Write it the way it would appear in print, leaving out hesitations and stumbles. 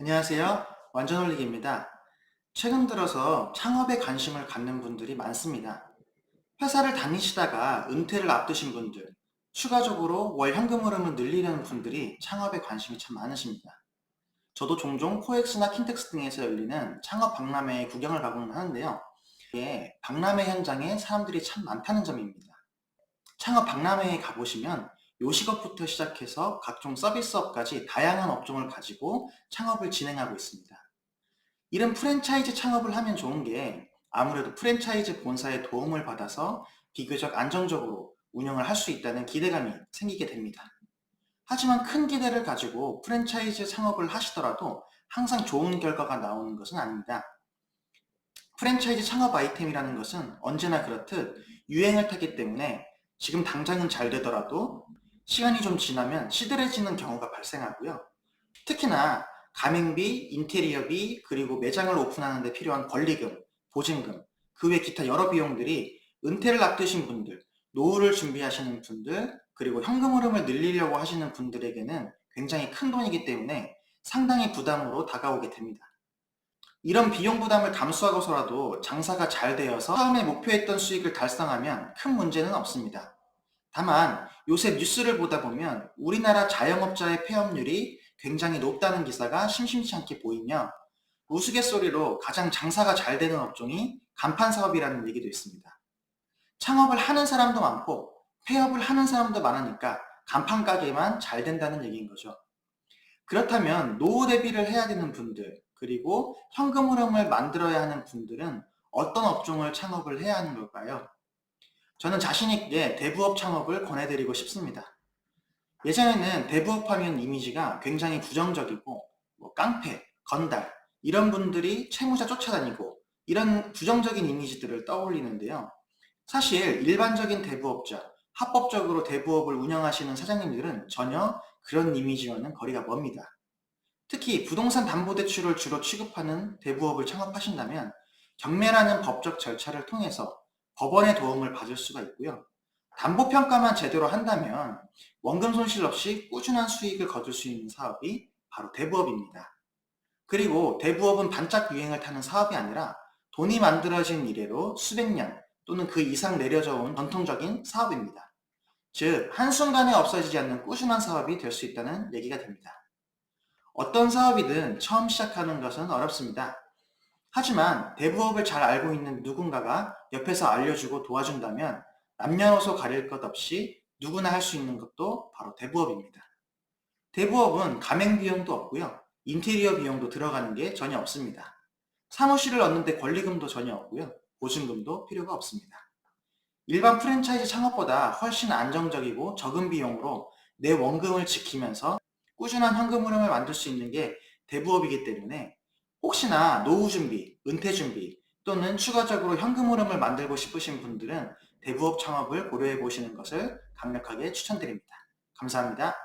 안녕하세요. 완전올릭입니다. 최근 들어서 창업에 관심을 갖는 분들이 많습니다. 회사를 다니시다가 은퇴를 앞두신 분들, 추가적으로 월 현금 흐름을 늘리려는 분들이 창업에 관심이 참 많으십니다. 저도 종종 코엑스나 킨텍스 등에서 열리는 창업 박람회에 구경을 가고는 하는데요. 이게 박람회 현장에 사람들이 참 많다는 점입니다. 창업 박람회에 가보시면 요식업부터 시작해서 각종 서비스업까지 다양한 업종을 가지고 창업을 진행하고 있습니다. 이런 프랜차이즈 창업을 하면 좋은 게 아무래도 프랜차이즈 본사의 도움을 받아서 비교적 안정적으로 운영을 할 수 있다는 기대감이 생기게 됩니다. 하지만 큰 기대를 가지고 프랜차이즈 창업을 하시더라도 항상 좋은 결과가 나오는 것은 아닙니다. 프랜차이즈 창업 아이템이라는 것은 언제나 그렇듯 유행을 타기 때문에 지금 당장은 잘 되더라도 시간이 좀 지나면 시들해지는 경우가 발생하고요. 특히나 가맹비, 인테리어비, 그리고 매장을 오픈하는 데 필요한 권리금, 보증금, 그 외 기타 여러 비용들이 은퇴를 앞두신 분들, 노후를 준비하시는 분들, 그리고 현금 흐름을 늘리려고 하시는 분들에게는 굉장히 큰 돈이기 때문에 상당히 부담으로 다가오게 됩니다. 이런 비용 부담을 감수하고서라도 장사가 잘 되어서 처음에 목표했던 수익을 달성하면 큰 문제는 없습니다. 다만 요새 뉴스를 보다 보면 우리나라 자영업자의 폐업률이 굉장히 높다는 기사가 심심치 않게 보이며 우스갯소리로 가장 장사가 잘 되는 업종이 간판 사업이라는 얘기도 있습니다. 창업을 하는 사람도 많고 폐업을 하는 사람도 많으니까 간판 가게만 잘 된다는 얘기인 거죠. 그렇다면 노후 대비를 해야 되는 분들, 그리고 현금 흐름을 만들어야 하는 분들은 어떤 업종을 창업을 해야 하는 걸까요? 저는 자신 있게 대부업 창업을 권해드리고 싶습니다. 예전에는 대부업 하면 이미지가 굉장히 부정적이고 깡패, 건달 이런 분들이 채무자 쫓아다니고 이런 부정적인 이미지들을 떠올리는데요. 사실 일반적인 대부업자, 합법적으로 대부업을 운영하시는 사장님들은 전혀 그런 이미지와는 거리가 멉니다. 특히 부동산 담보대출을 주로 취급하는 대부업을 창업하신다면 경매라는 법적 절차를 통해서 법원의 도움을 받을 수가 있고요. 담보평가만 제대로 한다면 원금 손실 없이 꾸준한 수익을 거둘 수 있는 사업이 바로 대부업입니다. 그리고 대부업은 반짝 유행을 타는 사업이 아니라 돈이 만들어진 이래로 수백 년 또는 그 이상 내려져 온 전통적인 사업입니다. 즉, 한순간에 없어지지 않는 꾸준한 사업이 될 수 있다는 얘기가 됩니다. 어떤 사업이든 처음 시작하는 것은 어렵습니다. 하지만 대부업을 잘 알고 있는 누군가가 옆에서 알려주고 도와준다면 남녀노소 가릴 것 없이 누구나 할 수 있는 것도 바로 대부업입니다. 대부업은 가맹 비용도 없고요. 인테리어 비용도 들어가는 게 전혀 없습니다. 사무실을 얻는데 권리금도 전혀 없고요. 보증금도 필요가 없습니다. 일반 프랜차이즈 창업보다 훨씬 안정적이고 적은 비용으로 내 원금을 지키면서 꾸준한 현금 흐름을 만들 수 있는 게 대부업이기 때문에 혹시나 노후 준비, 은퇴 준비 또는 추가적으로 현금 흐름을 만들고 싶으신 분들은 대부업 창업을 고려해 보시는 것을 강력하게 추천드립니다. 감사합니다.